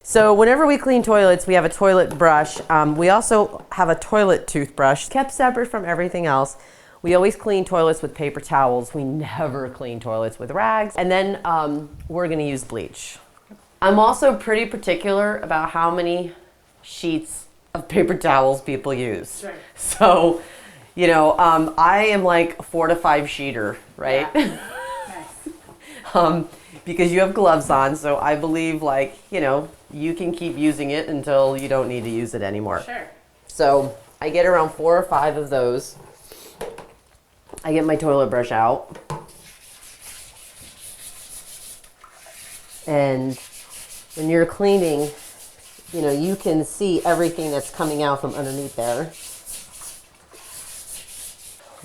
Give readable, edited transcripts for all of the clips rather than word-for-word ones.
So whenever we clean toilets, we have a toilet brush. We also have a toilet toothbrush, kept separate from everything else. We always clean toilets with paper towels. We never clean toilets with rags. And then we're gonna use bleach. I'm also pretty particular about how many sheets of paper towels people use. Sure. So, you know, I am like a 4 to 5 sheeter, right? Yeah. Nice. Because you have gloves on, so I believe, like, you know, you can keep using it until you don't need to use it anymore. Sure. So I get around 4 or 5 of those. I get my toilet brush out. And when you're cleaning, you know, you can see everything that's coming out from underneath there.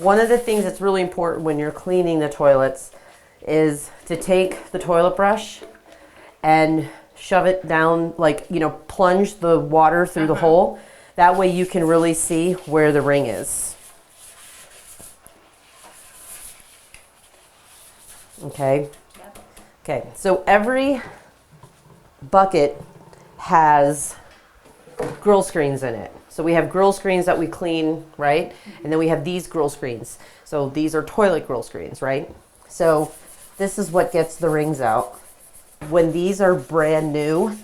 One of the things that's really important when you're cleaning the toilets is to take the toilet brush and shove it down, like, you know, plunge the water through the hole. That way you can really see where the ring is. Okay? Yep. Okay, so every bucket has grill screens in it. So we have grill screens that we clean, right? And then we have these grill screens. So these are toilet grill screens, right? So this is what gets the rings out. When these are brand new,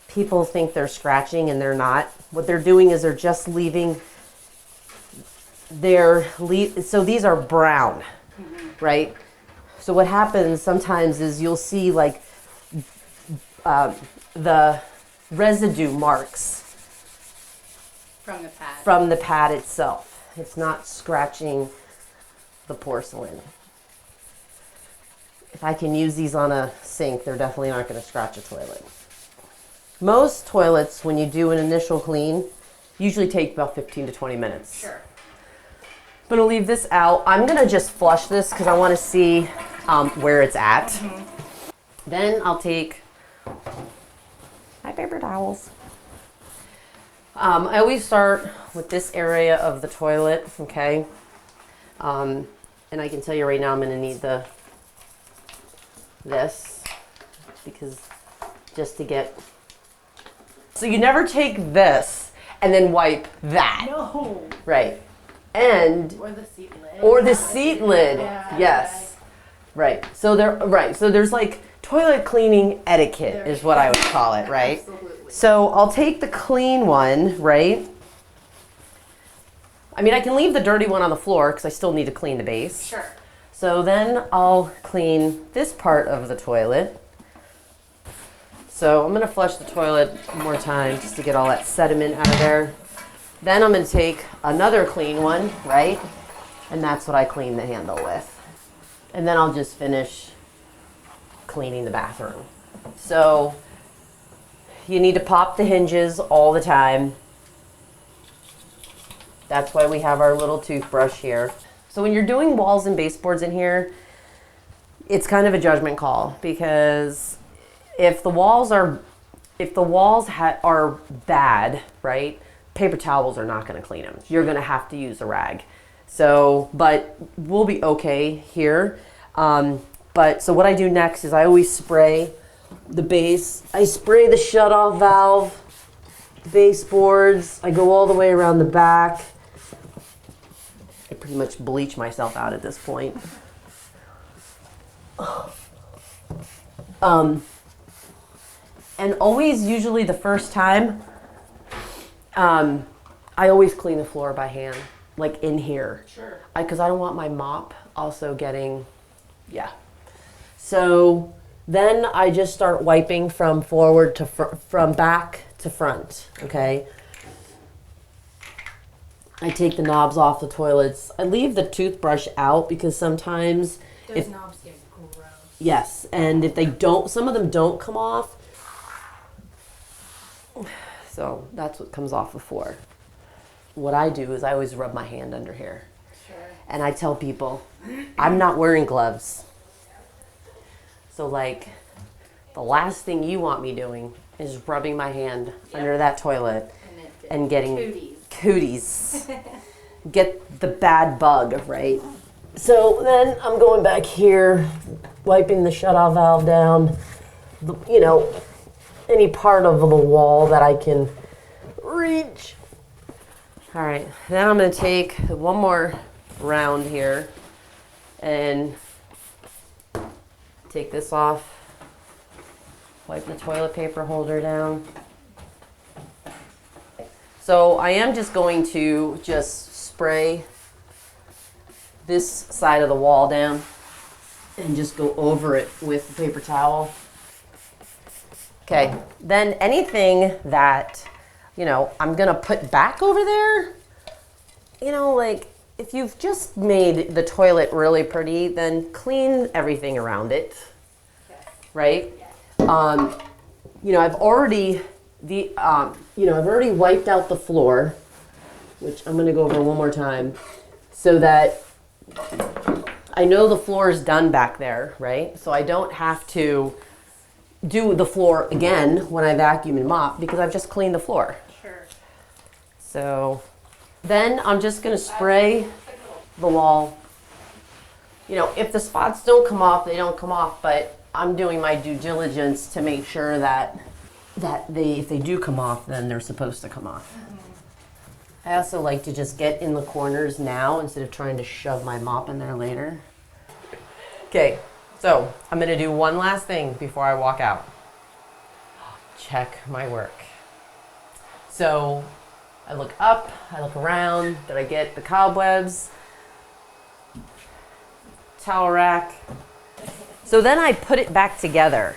people think they're scratching and they're not. What they're doing is they're just leaving so these are brown, right? So what happens sometimes is you'll see like the residue marks From the pad. pad itself. It's not scratching the porcelain. If I can use these on a sink, they're definitely not going to scratch a toilet. Most toilets, when you do an initial clean, usually take about 15 to 20 minutes. Sure. I'm going to leave this out. I'm going to just flush this because I want to see where it's at. Then I'll take my paper towels. I always start with this area of the toilet, okay? And I can tell you right now I'm going to need this because just to get... So you never take this and then wipe that. No. Right. And... Or the seat lid. Or the seat lid. Yeah. Yes. Right. So there's like toilet cleaning etiquette is what I would call it, right? Absolutely. So I'll take the clean one, right? I mean, I can leave the dirty one on the floor because I still need to clean the base. Sure. So then I'll clean this part of the toilet. So I'm gonna flush the toilet one more time just to get all that sediment out of there. Then I'm gonna take another clean one, right? And that's what I clean the handle with. And then I'll just finish cleaning the bathroom. So you need to pop the hinges all the time. That's why we have our little toothbrush here. So when you're doing walls and baseboards in here, it's kind of a judgment call because if the walls are bad, right? Paper towels are not going to clean them. You're going to have to use a rag. So, but we'll be okay here. So what I do next is I always spray the base. I spray the shutoff valve, baseboards. I go all the way around the back. I pretty much bleach myself out at this point. And always, usually the first time, I always clean the floor by hand, like in here. Sure. Because I don't want my mop also getting, yeah. So then I just start wiping from forward to from back to front, okay? I take the knobs off the toilets. I leave the toothbrush out because sometimes Those knobs get gross. yes, and if they don't, some of them don't come off. So that's what comes off before. What I do is I always rub my hand under here. Sure. And I tell people, I'm not wearing gloves. So like, the last thing you want me doing is rubbing my hand under that toilet and getting cooties. Get the bad bug, right? So then I'm going back here, wiping the shutoff valve down. You know, any part of the wall that I can reach. All right, then I'm gonna take one more round here and take this off. Wipe the toilet paper holder down. So I am just going to just spray this side of the wall down and just go over it with the paper towel. Okay, then anything that, I'm gonna put back over there, like if you've just made the toilet really pretty, then clean everything around it, right? I've already I've already wiped out the floor, which I'm gonna go over one more time, so that I know the floor is done back there, right? So I don't have to do the floor again when I vacuum and mop because I've just cleaned the floor. Sure. So then I'm just gonna spray the wall. If the spots don't come off, they don't come off, but I'm doing my due diligence to make sure that if they do come off, then they're supposed to come off. I also like to just get in the corners now instead of trying to shove my mop in there later. Okay, so I'm gonna do one last thing before I walk out. Check my work. So I look up, I look around, did I get the cobwebs? Towel rack. So then I put it back together,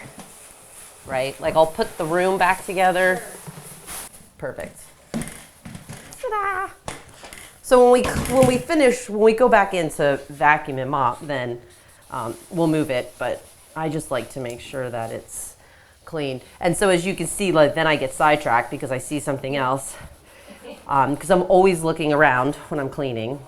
right? Like I'll put the room back together. Perfect. Ta-da! So when we go back into vacuum and mop, then we'll move it, but I just like to make sure that it's clean. And so as you can see, then I get sidetracked because I see something else, because I'm always looking around when I'm cleaning.